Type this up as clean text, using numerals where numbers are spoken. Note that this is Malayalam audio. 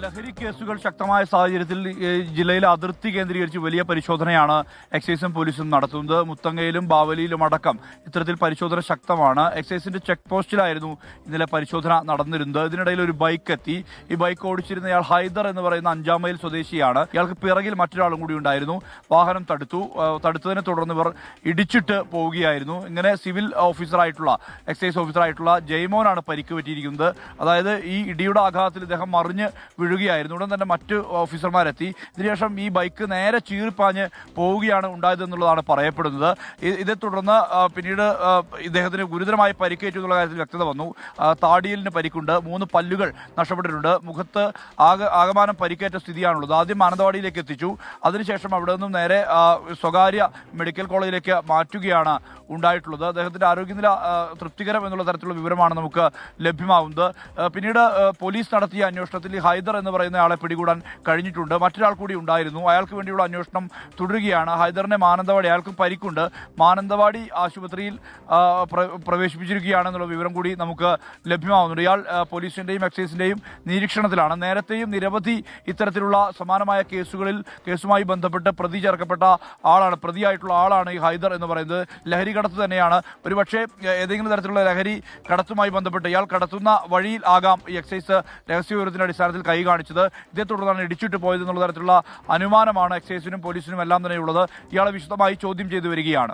ലഹരി കേസുകൾ ശക്തമായ സാഹചര്യത്തിൽ ജില്ലയിലെ അതിർത്തി കേന്ദ്രീകരിച്ച് വലിയ പരിശോധനയാണ് എക്സൈസും പോലീസും നടത്തുന്നത്. മുത്തങ്ങയിലും ബാവലിയിലും അടക്കം ഇത്തരത്തിൽ പരിശോധന ശക്തമാണ്. എക്സൈസിന്റെ ചെക്ക് പോസ്റ്റിലായിരുന്നു ഇന്നലെ പരിശോധന നടന്നിരുന്നത്. ഇതിനിടയിൽ ഒരു ബൈക്ക് എത്തി. ഈ ബൈക്ക് ഓടിച്ചിരുന്നയാൾ ഹൈദർ എന്ന് പറയുന്ന 5-ാം മൈൽ സ്വദേശിയാണ്. ഇയാൾക്ക് പിറകിൽ മറ്റൊരാളും കൂടി ഉണ്ടായിരുന്നു. വാഹനം തടുത്തതിനെ തുടർന്ന് ഇവർ ഇടിച്ചിട്ട് പോവുകയായിരുന്നു. ഇങ്ങനെ സിവിൽ ഓഫീസറായിട്ടുള്ള എക്സൈസ് ഓഫീസറായിട്ടുള്ള ജയ്മോനാണ് പരിക്ക് പറ്റിയിരിക്കുന്നത്. അതായത് ഈ ഇടിയുടെ ആഘാതത്തിൽ ഇദ്ദേഹം മറിഞ്ഞ് വീഴുകയായിരുന്നു. ഉടൻ തന്നെ മറ്റ് ഓഫീസർമാരെത്തി. ഇതിനുശേഷം ഈ ബൈക്ക് നേരെ ചീറിപ്പാഞ്ഞ് പോവുകയാണ് ഉണ്ടായതെന്നുള്ളതാണ് പറയപ്പെടുന്നത്. ഇതേ തുടർന്ന് പിന്നീട് ഇദ്ദേഹത്തിന് ഗുരുതരമായി പരിക്കേറ്റു എന്നുള്ള കാര്യത്തിൽ വ്യക്തത വന്നു. താടിയലിന് പരിക്കുണ്ട്, 3 പല്ലുകൾ നഷ്ടപ്പെട്ടിട്ടുണ്ട്, മുഖത്ത് ആകമാനം പരിക്കേറ്റ സ്ഥിതിയാണുള്ളത്. ആദ്യം മാനന്തവാടിയിലേക്ക് എത്തിച്ചു, അതിനുശേഷം അവിടെ നിന്നും നേരെ സ്വകാര്യ മെഡിക്കൽ കോളേജിലേക്ക് മാറ്റുകയാണ് ഉണ്ടായിട്ടുള്ളത്. അദ്ദേഹത്തിന്റെ ആരോഗ്യനില തൃപ്തികരം എന്നുള്ള തരത്തിലുള്ള വിവരമാണ് നമുക്ക് ലഭ്യമാവുന്നത്. പിന്നീട് പോലീസ് നടത്തിയ അന്വേഷണത്തിൽ ഹൈദർ എന്ന് പറയുന്ന ആളെ പിടികൂടാൻ കഴിഞ്ഞിട്ടുണ്ട്. മറ്റൊരാൾ കൂടി ഉണ്ടായിരുന്നു. അയാൾക്ക് വേണ്ടിയുള്ള അന്വേഷണം തുടരുകയാണ്. ഹൈദറിനെ അയാൾക്ക് പരിക്കുണ്ട്, മാനന്തവാടി ആശുപത്രിയിൽ പ്രവേശിപ്പിച്ചിരിക്കുകയാണെന്നുള്ള വിവരം കൂടി നമുക്ക് ലഭ്യമാവുന്നുണ്ട്. ഇയാൾ പോലീസിന്റെയും എക്സൈസിന്റെയും നിരീക്ഷണത്തിലാണ്. നേരത്തെയും നിരവധി ഇത്തരത്തിലുള്ള സമാനമായ കേസുമായി ബന്ധപ്പെട്ട് പ്രതിയായിട്ടുള്ള ആളാണ് ഈ ഹൈദർ എന്ന് പറയുന്നത്. ലഹരി കടത്ത് തന്നെയാണ്. ഒരുപക്ഷെ ഏതെങ്കിലും തരത്തിലുള്ള ലഹരി കടത്തുമായി ബന്ധപ്പെട്ട് ഇയാൾ കടത്തുന്ന വഴിയിൽ ആകാം ഈ എക്സൈസ് രഹസ്യവിവരത്തിന്റെ അടിസ്ഥാനത്തിൽ കൈ കാണിച്ചത്. ഇതേ തുടർന്നാണ് ഇടിച്ചിട്ട് പോയത് എന്നുള്ള തരത്തിലുള്ള അനുമാനമാണ് എക്സൈസിനും പോലീസിനും എല്ലാം തന്നെയുള്ളത്. ഇയാളെ വിശദമായി ചോദ്യം ചെയ്തു വരികയാണ്.